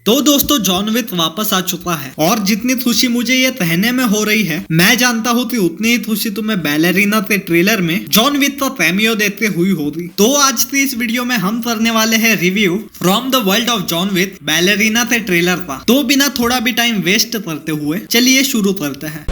तो दोस्तों John Wick वापस आ चुका है और जितनी खुशी मुझे ये कहने में हो रही है मैं जानता हूँ कि उतनी ही खुशी तुम्हें बैलेरिना के ट्रेलर में जॉन विक का कैमियो देखते हुई होगी। तो आज की इस वीडियो में हम करने वाले हैं review from the world of John Wick Ballerina के ट्रेलर का। तो बिना थोड़ा भी टाइम वेस्ट करते हुए चलिए शुरू करते हैं।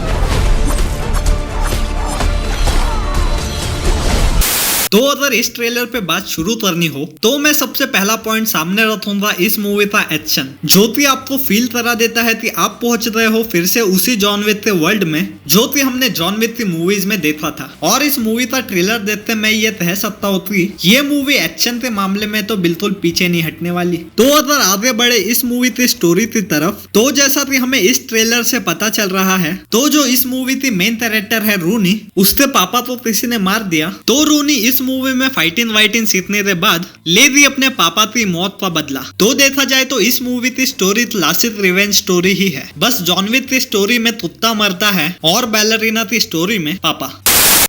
तो अगर इस ट्रेलर पे बात शुरू करनी हो तो मैं सबसे पहला पॉइंट सामने रखूंगा इस मूवी का एक्शन, जो कि आपको फील करा देता है कि आप पहुंच रहे हो फिर से उसी जॉन विक के वर्ल्ड में जो कि हमने जॉन विक की मूवीज में देखा था। और इस मूवी का ट्रेलर देखते मैं ये कह सकता हूँ कि ये मूवी एक्शन के मामले में तो बिल्कुल पीछे नहीं हटने वाली। तो अगर आगे बढ़े इस मूवी की स्टोरी की तरफ, तो जैसा कि हमें इस ट्रेलर से पता चल रहा है तो जो इस मूवी की मेन कैरेक्टर है रूनी, उसके पापा को किसी ने मार दिया। तो रूनी इस मूवी में फाइटिंग सीखने के बाद ले भी अपने पापा की मौत का बदला। तो देखा जाए तो इस मूवी की स्टोरी क्लासिक रिवेंज स्टोरी ही है, बस जॉन विक की स्टोरी में कुत्ता मरता है और बैलेरिना की स्टोरी में पापा।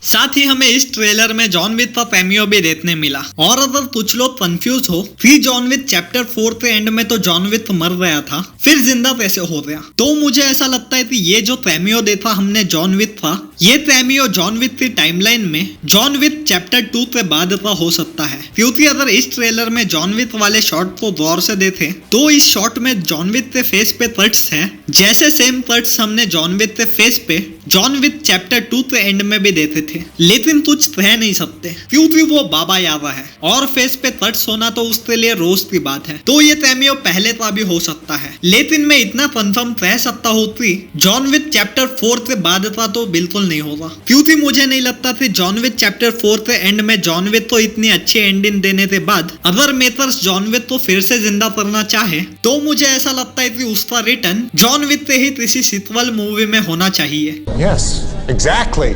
साथ ही हमें इस ट्रेलर में जॉन विक का कैमियो भी देखने मिला। और अगर कुछ लोग कंफ्यूज हो कि जॉन विक चैप्टर 4 के एंड में तो जॉन विक मर गया था, फिर जिंदा कैसे हो गया, तो मुझे ऐसा लगता है कि ये जो कैमियो देखा हमने जॉन विक का, ये कैमियो जॉन विक की टाइमलाइन में जॉन विक चैप्टर 2 के बाद का हो सकता है। क्योंकि अगर इस ट्रेलर में जॉन विक वाले शॉट को गौर से देखें तो इस शॉट में जॉन विक के फेस पे कट्स है, जैसे सेम कट्स हमने जॉन विक के फेस पे जॉन विक चैप्टर 2 के एंड में भी देखे थे। लेकिन कुछ कह नहीं सकते क्योंकि वो बाबा यावा है और फेस पे कट्स होना तो उसके लिए रोज की बात है। तो ये कैमियो पहले का भी हो सकता है, लेकिन मैं इतना कंफर्म कह सकता हूँ कि जॉन विक चैप्टर 4 के बाद का तो बिल्कुल नहीं होगा। क्योंकि मुझे नहीं लगता कि जॉन विक चैप्टर 4 के एंड में जॉन विक को इतनी अच्छी एंडिंग देने के बाद अगर मेकर्स जॉन विक को फिर से जिंदा करना चाहे तो मुझे ऐसा लगता है कि उसका रिटर्न जॉन विक से ही किसी सीक्वल मूवी में होना चाहिए। Yes, exactly.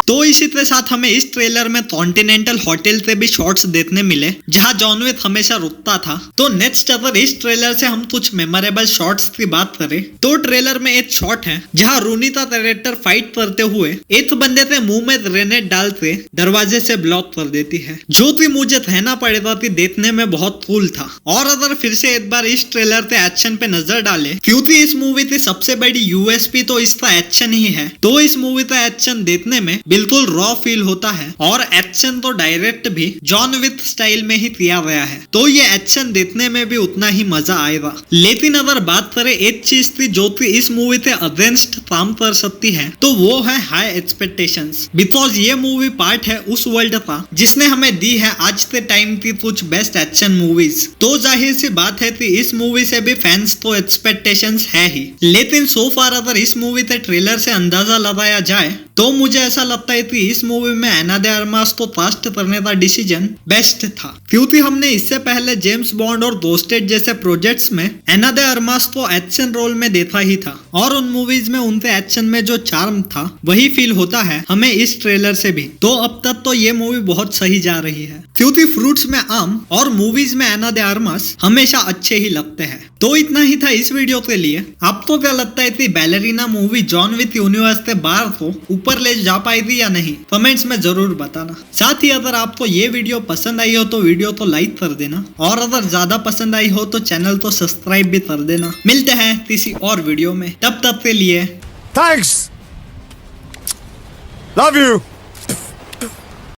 तो इसी के साथ हमें इस ट्रेलर में कॉन्टिनेंटल होटल से भी शॉट्स देखने मिले जहां जॉन विक हमेशा रुकता था। तो नेक्स्ट अगर इस ट्रेलर से हम कुछ मेमोरेबल शॉट्स की बात करें तो ट्रेलर में एक शॉट है जहां रूनी का कैरेक्टर फाइट करते हुए एक बंदे से मुंह में ग्रेनेड डालते दरवाजे से ब्लॉक कर देती है, जो कि मुझे कहना पड़ेगा कि देखने में बहुत कूल था। और अगर फिर से एक बार इस ट्रेलर के एक्शन पे नजर डाले, क्योंकि इस मूवी की सबसे बड़ी यूएसपी तो इसका एक्शन ही है, तो इस मूवी का एक्शन देखने में बिल्कुल रॉ फील होता है और एक्शन तो डायरेक्ट भी जॉन विक स्टाइल में ही किया गया है। तो ये एक्शन देखने में भी उतना ही मजा आएगा। लेकिन अगर बात करें एक चीज की जो कि इस मूवी के अगेंस्ट काम कर सकती है तो वो है हाई एक्सपेक्टेशंस, बिकॉज ये मूवी पार्ट है उस वर्ल्ड का जिसने हमें दी है आज के टाइम की कुछ बेस्ट एक्शन मूवीज। तो जाहिर सी बात है कि इस मूवी से भी फैंस को एक्सपेक्टेशंस है ही। लेकिन सो फार अगर इस मूवी के ट्रेलर से अंदाजा लगाया जाए तो मुझे ऐसा लगता है कि इस मूवी में एना दे आर्मास को कास्ट करने का डिसीजन बेस्ट था। क्योंकि हमने इससे पहले जेम्स बॉन्ड और घोस्टेड जैसे प्रोजेक्ट्स में एना दे आर्मास को एक्शन रोल में देखा ही था और उन मूवीज में उनके एक्शन में जो चार्म था वही फील होता है हमें इस ट्रेलर से भी। तो अब तक तो ये मूवी बहुत सही जा रही है, क्योंकि फ्रूट्स में आम और मूवीज में एना दे आर्मास हमेशा अच्छे ही लगते हैं। तो इतना ही था इस वीडियो के लिए। आपको क्या लगता है कि Ballerina movie John Wick universe के बाहर को ऊपर ले जा पाएगी या नहीं, कमेंट्स में जरूर बताना। साथ ही अगर आपको ये वीडियो पसंद आई हो तो वीडियो को लाइक कर देना और अगर ज्यादा पसंद आई हो तो चैनल को सब्सक्राइब भी कर देना। मिलते हैं किसी और वीडियो में, तब तक के लिए Thanks. Love you.